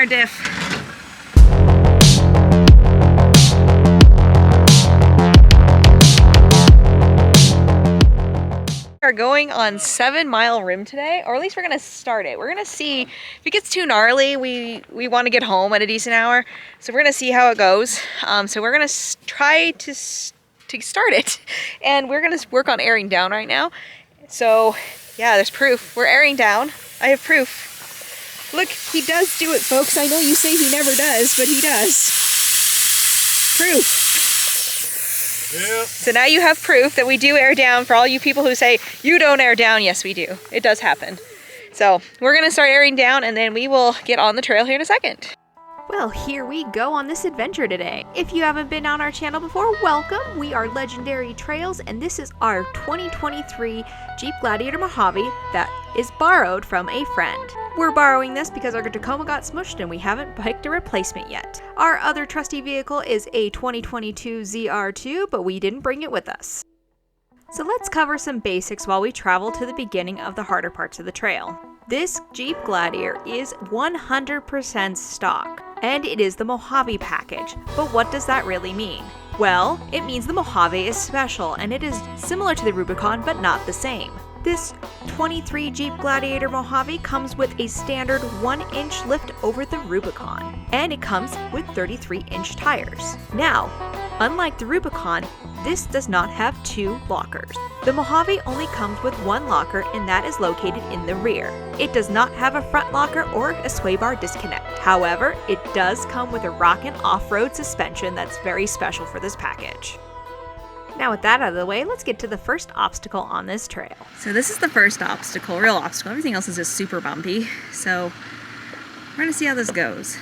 diff. We are going on 7 Mile Rim today, or at least we're gonna start it. We're gonna see if it gets too gnarly. We want to get home at a decent hour, so we're gonna see how it goes. So we're gonna try to start it, and we're gonna work on airing down right now. So yeah, there's proof. We're airing down. I have proof. Look, he does do it, folks. I know you say he never does, but he does. Proof. Yeah. So now you have proof that we do air down. For all you people who say you don't air down, yes we do. It does happen. So we're gonna start airing down, and then we will get on the trail here in a second. Well, here we go on this adventure today. If you haven't been on our channel before, welcome. We are Legendary Trails, and this is our 2023 Jeep Gladiator Mojave that is borrowed from a friend. We're borrowing this because our Tacoma got smushed and we haven't picked a replacement yet. Our other trusty vehicle is a 2022 ZR2, but we didn't bring it with us. So let's cover some basics while we travel to the beginning of the harder parts of the trail. This Jeep Gladiator is 100% stock, and it is the Mojave package. But what does that really mean? Well, it means the Mojave is special, and it is similar to the Rubicon, but not the same. This 23 Jeep Gladiator Mojave comes with a standard 1-inch lift over the Rubicon, and it comes with 33-inch tires. Now, unlike the Rubicon, this does not have 2 lockers. The Mojave only comes with 1 locker, and that is located in the rear. It does not have a front locker or a sway bar disconnect. However, it does come with a rockin' off-road suspension that's very special for this package. Now with that out of the way, let's get to the first obstacle on this trail. So this is the first obstacle, real obstacle. Everything else is just super bumpy. So we're gonna see how this goes.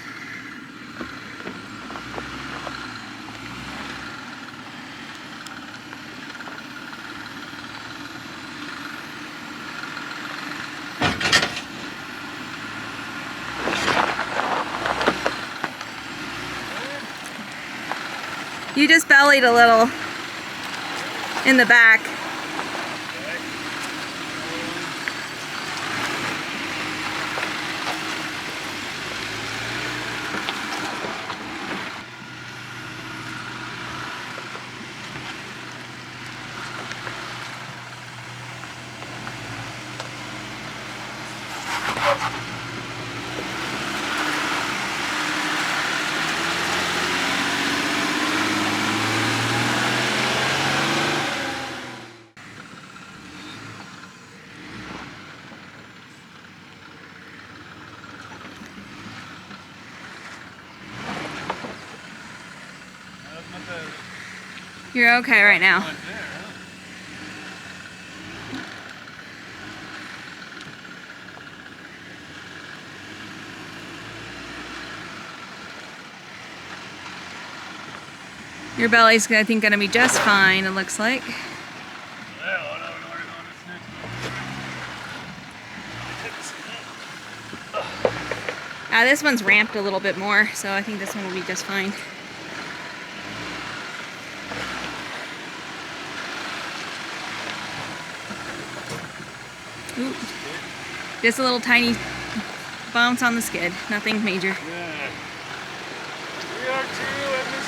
You just bellied a little in the back. You're okay right now. Your belly's, I think, gonna be just fine, it looks like. This one's ramped a little bit more, so I think this one will be just fine. Ooh. Just a little tiny bounce on the skid, nothing major. Yeah. We are too, and this.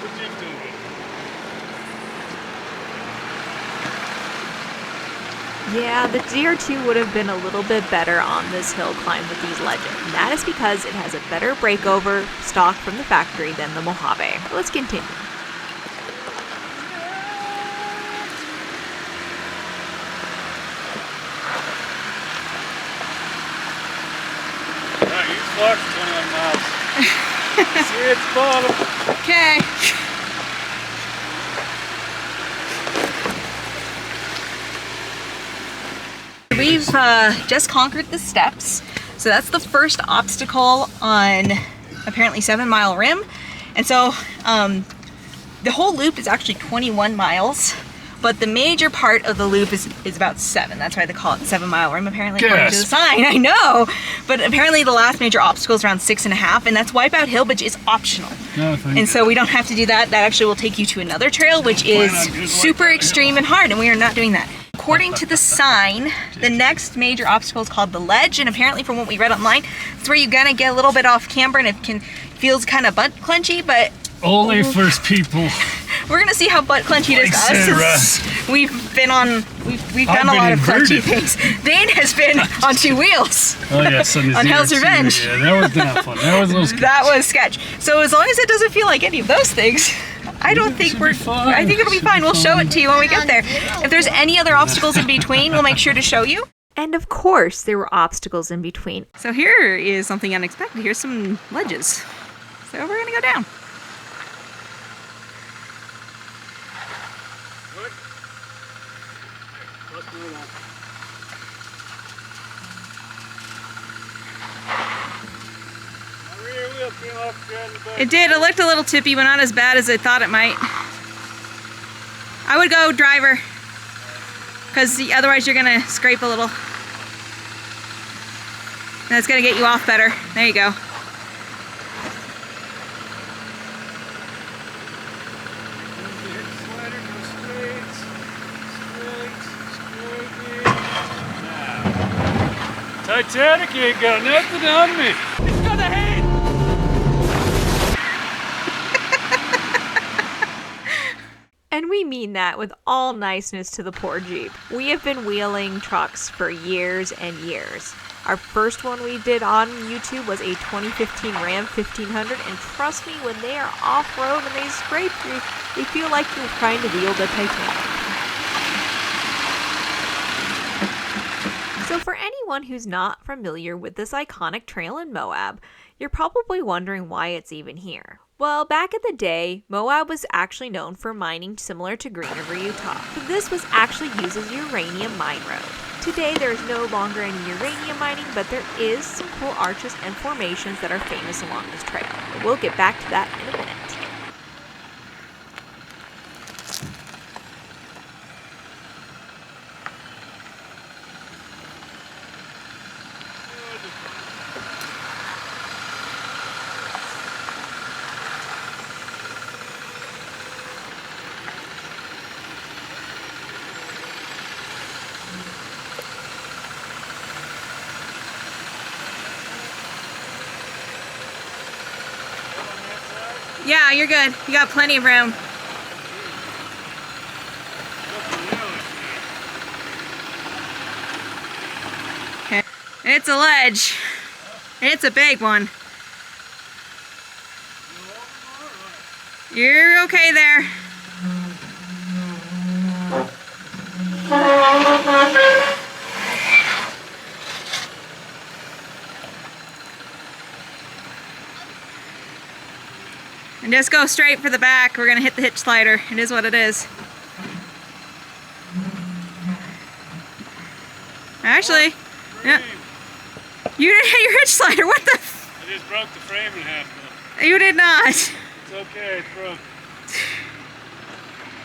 What you doing? Yeah, the ZR2 would have been a little bit better on this hill climb with these Legends. And that is because it has a better breakover stock from the factory than the Mojave. Let's continue. Fuck, 21 miles. See its bottom. Okay. We've just conquered the steps. So that's the first obstacle on apparently 7 Mile Rim. And so the whole loop is actually 21 miles. But the major part of the loop is about 7. That's why they call it 7 Mile Rim, apparently, according to the sign. I know! But apparently the last major obstacle is around 6.5, and that's Wipeout Hill, which is optional. No, and so we don't have to do that. That actually will take you to another trail, which is super extreme and hard, and we are not doing that. according to the sign, the next major obstacle is called the ledge, and apparently from what we read online, it's where you're gonna get a little bit off camber and it feels kind of butt clenchy, but only first people. we're gonna see how butt clenchy it is to us. We've done a lot of clenchy things. Dane has been on 2 wheels. Oh yes, on Hell's Revenge. Yeah, that was not fun. That was a little sketch. That was sketch. So as long as it doesn't feel like any of those things, I think it'll be fine. We'll show it to you when we get there. If there's any other obstacles in between, we'll make sure to show you. And of course, there were obstacles in between. So here is something unexpected. Here's some ledges. So we're gonna go down. It did. It looked a little tippy, but not as bad as I thought it might. I would go driver, because otherwise you're gonna scrape a little. That's gonna get you off better. There you go. Titanic ain't got nothing on me. It's got a head. And we mean that with all niceness to the poor Jeep. We have been wheeling trucks for years and years. Our first one we did on YouTube was a 2015 Ram 1500, and trust me, when they are off-road and they scrape you, they feel like you're trying to wheel the Titanic. So for anyone who's not familiar with this iconic trail in Moab, you're probably wondering why it's even here. Well, back in the day, Moab was actually known for mining similar to Breakover, Utah. But this was actually used as a uranium mine road. Today, there is no longer any uranium mining, but there is some cool arches and formations that are famous along this trail. But we'll get back to that in a minute. Yeah, you're good. You got plenty of room. Okay. It's a ledge. It's a big one. You're okay there. And just go straight for the back. We're gonna hit the hitch slider. It is what it is. Actually, yeah. You didn't hit your hitch slider. What the? I just broke the frame in half though. You did not. It's okay, it broke.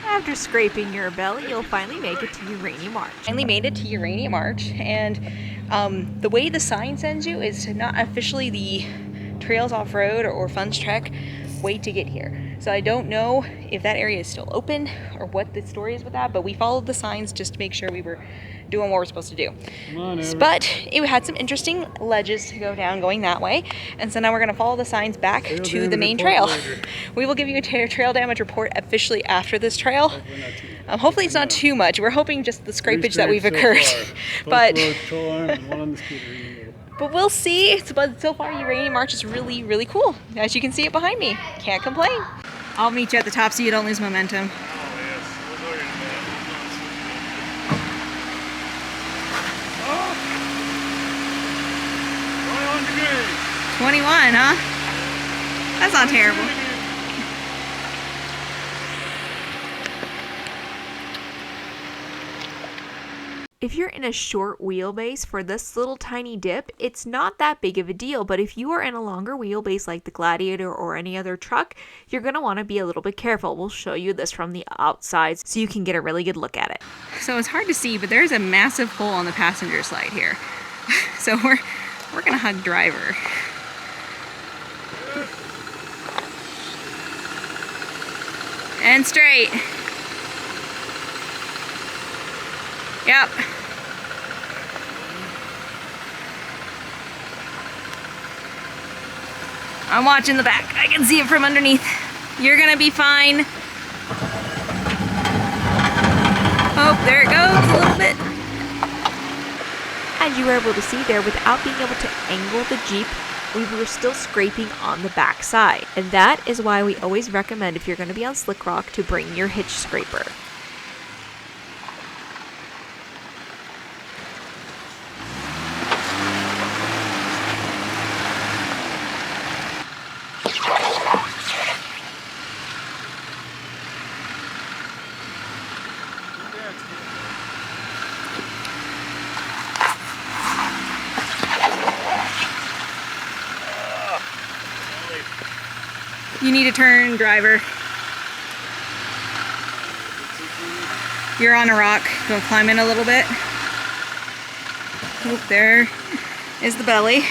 After scraping your belly, you'll finally make it to Uranium March. Finally made it to Uranium March, and the way the sign sends you is not officially the Trails Off-Road or Funds Trek way to get here. So I don't know if that area is still open or what the story is with that, but we followed the signs just to make sure we were doing what we're supposed to do. Come on, Everett. But it had some interesting ledges to go down going that way, and so now we're going to follow the signs back to the main trail. We will give you a trail damage report officially after this trail. Hopefully it's not too much. We're hoping just the scrapage that we've occurred. But we'll see. But so far, Uranium March is really, really cool. As you can see it behind me. Can't complain. I'll meet you at the top so you don't lose momentum. Oh, yes. Oh! 21, huh? That's not terrible. If you're in a short wheelbase for this little tiny dip, it's not that big of a deal, but if you are in a longer wheelbase like the Gladiator or any other truck, you're going to want to be a little bit careful. We'll show you this from the outside so you can get a really good look at it. So it's hard to see, but there's a massive hole on the passenger side here. So we're going to hug driver. And straight. Yep. I'm watching the back. I can see it from underneath. You're gonna be fine. Oh, there it goes a little bit. As you were able to see there, without being able to angle the Jeep, we were still scraping on the back side. And that is why we always recommend, if you're going to be on slick rock, to bring your hitch scraper. You need a turn, driver. You're on a rock. Go climb in a little bit. Oh, there is the belly.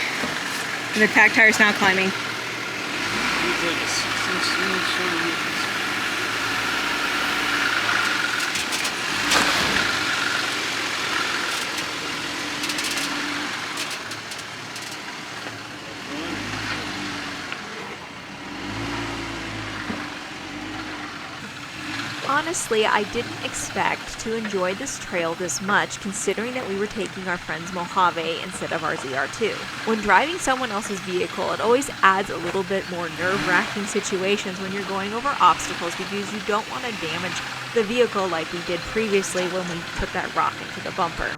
And the back tire's now climbing. Honestly, I didn't expect to enjoy this trail this much, considering that we were taking our friend's Mojave instead of our ZR2. When driving someone else's vehicle, it always adds a little bit more nerve-wracking situations when you're going over obstacles, because you don't want to damage the vehicle like we did previously when we put that rock into the bumper.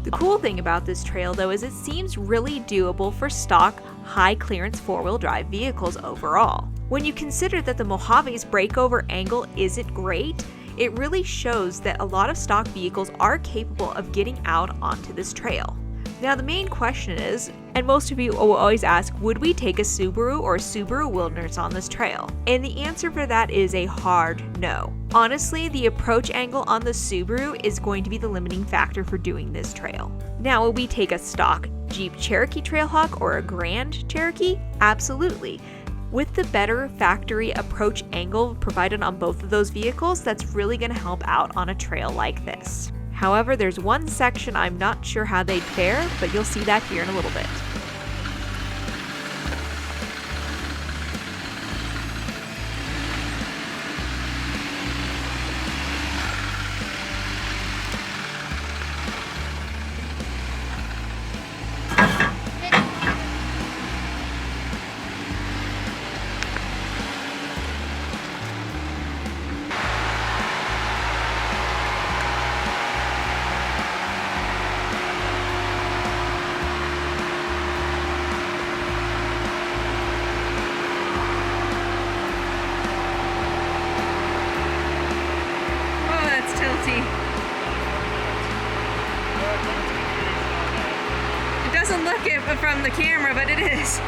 The cool thing about this trail, though, is it seems really doable for stock, high-clearance four-wheel drive vehicles overall. When you consider that the Mojave's breakover angle isn't great, it really shows that a lot of stock vehicles are capable of getting out onto this trail. Now the main question is, and most of you will always ask, would we take a Subaru or a Subaru Wilderness on this trail? And the answer for that is a hard no. Honestly, the approach angle on the Subaru is going to be the limiting factor for doing this trail. Now, will we take a stock Jeep Cherokee Trailhawk or a Grand Cherokee? Absolutely. With the better factory approach angle provided on both of those vehicles, that's really going to help out on a trail like this. However, there's one section I'm not sure how they'd fare, but you'll see that here in a little bit. It doesn't look it from the camera, but it is.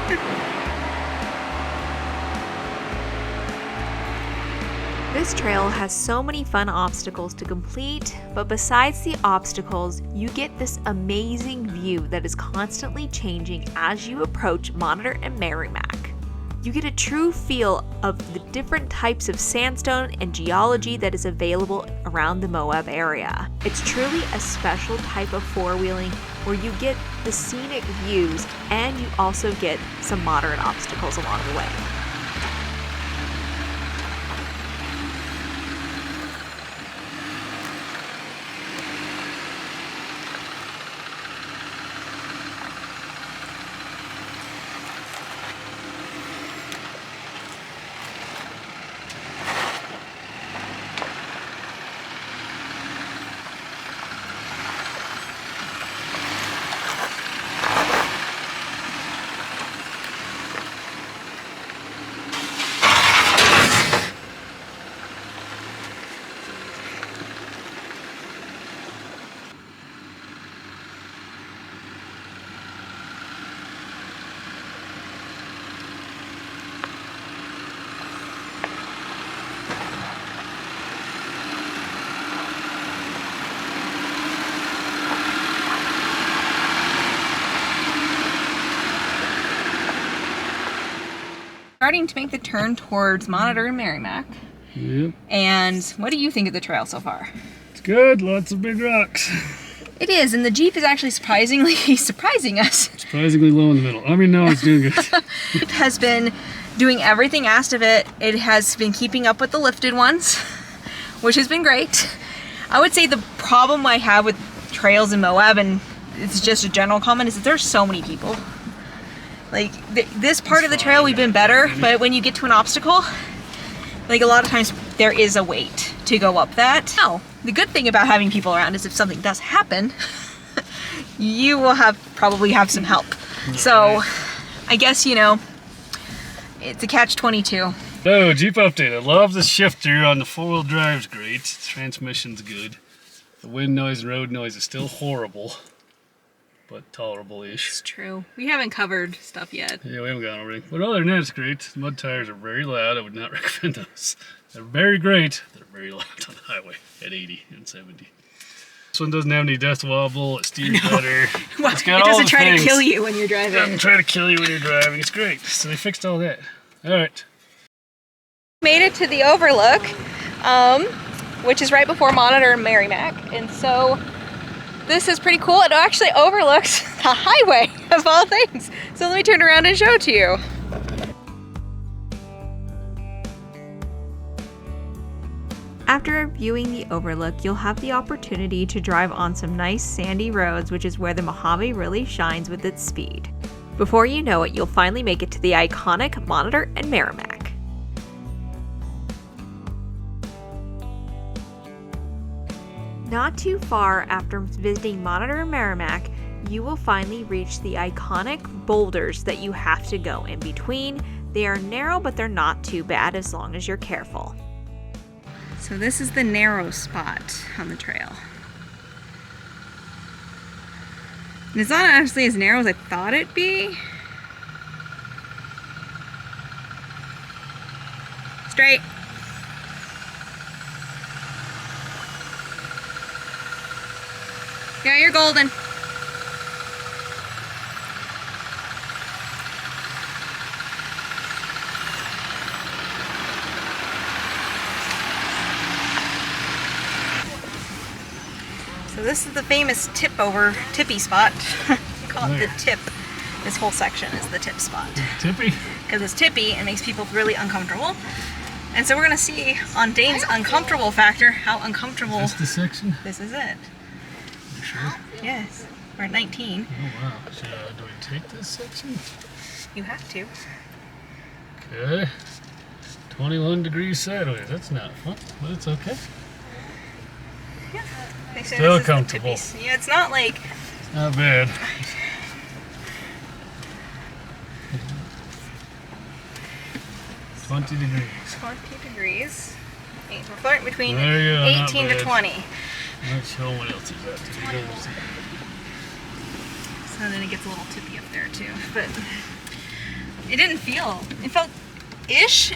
This trail has so many fun obstacles to complete, but besides the obstacles, you get this amazing view that is constantly changing as you approach Monitor and Merrimack. You get a true feel of the different types of sandstone and geology that is available around the Moab area. It's truly a special type of four-wheeling where you get the scenic views and you also get some moderate obstacles along the way. Starting to make the turn towards Monitor and Merrimack. Yep. And what do you think of the trail so far? It's good, lots of big rocks. It is, and the Jeep is actually surprising us. Surprisingly low in the middle. I mean, no, it's doing good. It has been doing everything asked of it. It has been keeping up with the lifted ones, which has been great. I would say the problem I have with trails in Moab, and it's just a general comment, is that there's so many people. Like, this part of the trail we've been better, but when you get to an obstacle, like a lot of times there is a wait to go up that. Now, the good thing about having people around is if something does happen, you will probably have some help. So, I guess, you know, it's a catch-22. Oh, Jeep update. I love the shifter on the 4-wheel drive's great. The transmission's good. The wind noise and road noise is still horrible, but tolerable-ish. It's true. We haven't covered stuff yet. Yeah, we haven't got everything. But other than that, it's great. The mud tires are very loud. I would not recommend those. They're very great. They're very loud on the highway at 80 and 70. This one doesn't have any death wobble. It steers better. Well, it's got it all doesn't the try things. to kill you when you're It driving. doesn't try to kill you when you're driving. It's great. So they fixed all that. All right. Made it to the overlook, which is right before Monitor and Merrimack, and so this is pretty cool. It actually overlooks the highway of all things. So let me turn around and show it to you. After viewing the overlook, you'll have the opportunity to drive on some nice sandy roads, which is where the Mojave really shines with its speed. Before you know it, you'll finally make it to the iconic Monitor and Merrimack. Not too far after visiting Monitor and Merrimack, you will finally reach the iconic boulders that you have to go in between. They are narrow, but they're not too bad as long as you're careful. So this is the narrow spot on the trail. And it's not actually as narrow as I thought it'd be. Straight. Yeah, you're golden. So this is the famous Tippy spot. We call it the tip. This whole section is the tip spot. Tippy? Because it's tippy and makes people really uncomfortable. And so we're gonna see on Dane's uncomfortable factor how uncomfortable That's the section? this is it. You sure? Yes, we're at 19. Oh, wow. So, do we take this section? You have to. Okay. 21 degrees sideways. That's not fun, but it's okay. Yeah. They say Still this is the comfortable. tippies. Yeah, it's not like Not bad. $20 degrees. 20 degrees. We're flirting between There you go, not 18 to bad. 20. Let's show what else is up to be. So then it gets a little tippy up there too. But it didn't feel, it felt ish,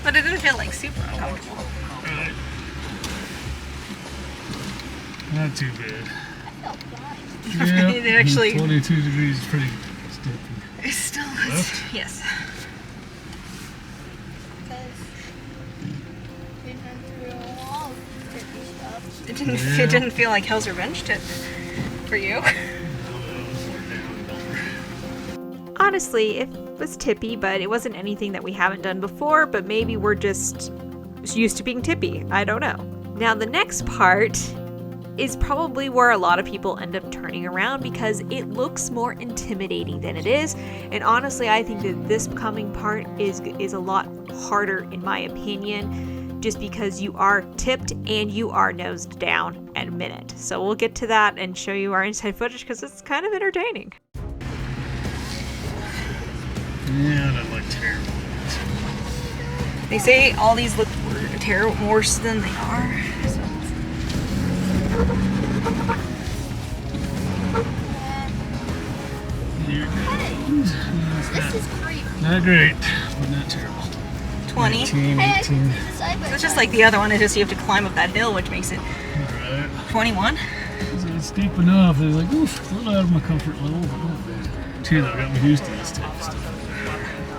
but it didn't feel like super uncomfortable. Right. Not too bad. Yeah, It actually, 22 degrees is pretty sticky. it's still, Left? yes. It didn't feel like Hell's Revenge tip for you. Honestly, it was tippy, but it wasn't anything that we haven't done before, but maybe we're just used to being tippy. I don't know. Now, the next part is probably where a lot of people end up turning around because it looks more intimidating than it is. And honestly, I think that this coming part is a lot harder in my opinion, just because you are tipped and you are nosed down at a minute. So we'll get to that and show you our inside footage because it's kind of entertaining. Yeah, that looked terrible. They say all these look terrible, worse than they are. So This is creepy. Not great, but not terrible. 20. 19, 18. It's just like the other one, it's just you have to climb up that hill, which makes it Alright. 21. It's steep enough. They're like, oof, it's a little out of my comfort level, but not bad. Too, though, got me used to this type of stuff.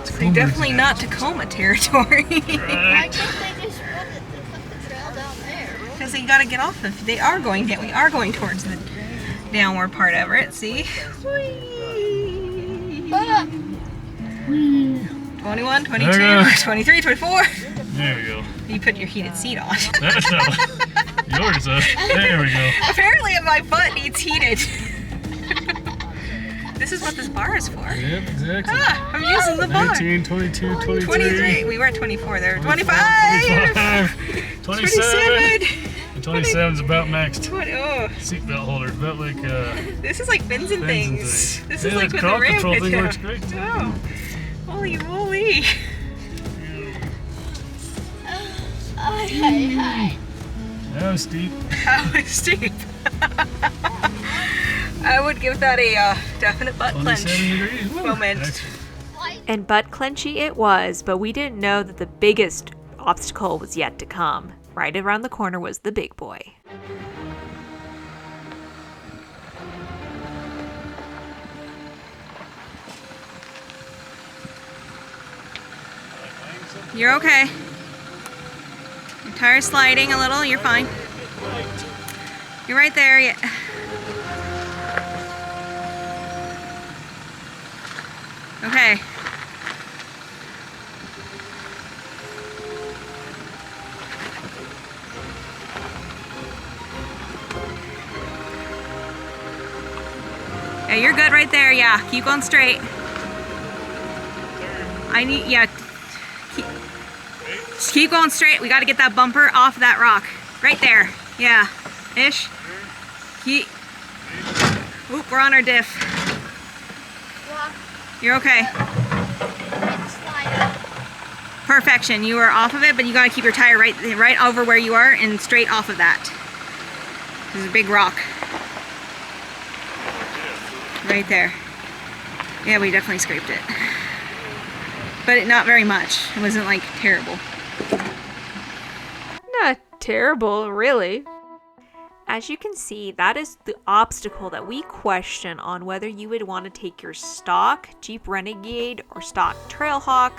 So definitely not Tacoma territory. Right. Why can't they just put the trail down there? Because that you gotta get off of. They are going down. We are going towards the downward part of it. See? Whee! 21, 22, 23, 24. There we go. You put your heated seat on. That's not yours. There we go. Apparently my butt needs heated. This is what this bar is for. Yep, exactly. Ah, I'm using the bar. 19, 22, 23. 23. We were at 24 there. 25. 27. 27 is about maxed. 20, oh. Seatbelt holder. About like This is like fins and things. This is yeah, like that with the crop ramp. control thing works great too. Oh. Holy moly. That was steep. That was steep. I would give that a definite butt clench 27 degrees. Woo. moment. Excellent. And butt clenchy it was, but we didn't know that the biggest obstacle was yet to come. Right around the corner was the big boy. You're okay. Your tire's sliding a little. You're fine. You're right there. Yeah. Okay. Yeah, you're good right there. Yeah, keep going straight. Just keep going straight. We got to get that bumper off that rock. Right there. Yeah. Ish. Keep. Oop, we're on our diff. You're okay. Perfection. You are off of it, but you got to keep your tire right over where you are and straight off of that. There's a big rock. Right there. Yeah, we definitely scraped it. But not very much. It wasn't like terrible. Not terrible, really. As you can see, that is the obstacle that we question on whether you would want to take your stock Jeep Renegade or stock Trailhawk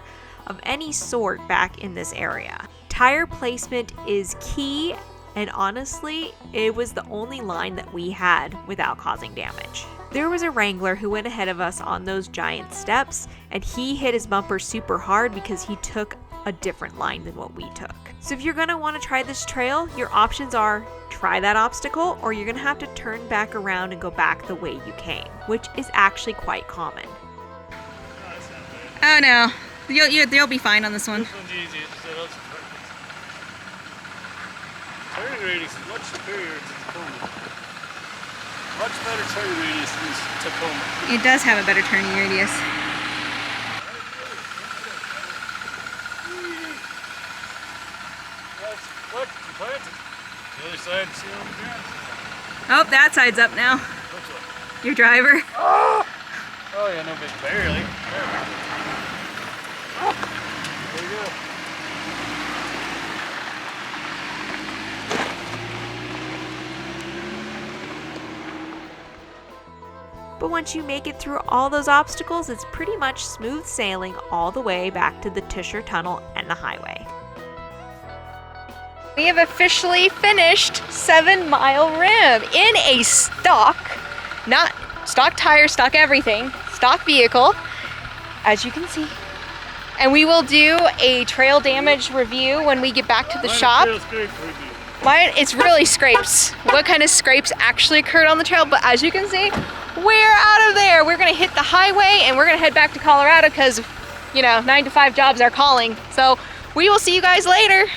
of any sort back in this area. Tire placement is key, and honestly, it was the only line that we had without causing damage. There was a Wrangler who went ahead of us on those giant steps, and he hit his bumper super hard because he took a different line than what we took. So if you're gonna wanna try this trail, your options are try that obstacle, or you're gonna have to turn back around and go back the way you came, which is actually quite common. Oh no. You'll be fine on this one. This one's easy. It's perfect. Turn radius is much superior to Tacoma. Much better turn radius than Tacoma. It does have a better turning radius. That's flipped and planted. The other side, see on the ground. Oh, that side's up now. Which one? Your driver. Oh yeah, no big, barely. There you go. But once you make it through all those obstacles, it's pretty much smooth sailing all the way back to the Tisher Tunnel and the highway. We have officially finished 7 Mile Rim in a stock, not stock tire, stock everything, stock vehicle, as you can see. And we will do a trail damage review when we get back to the shop. Mine, it's really scrapes. What kind of scrapes actually occurred on the trail, but as you can see, we're out of there. We're gonna hit the highway and we're gonna head back to Colorado because, 9 to 5 jobs are calling. So we will see you guys later.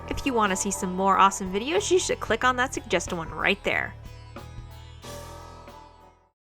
If you want to see some more awesome videos, you should click on that suggested one right there.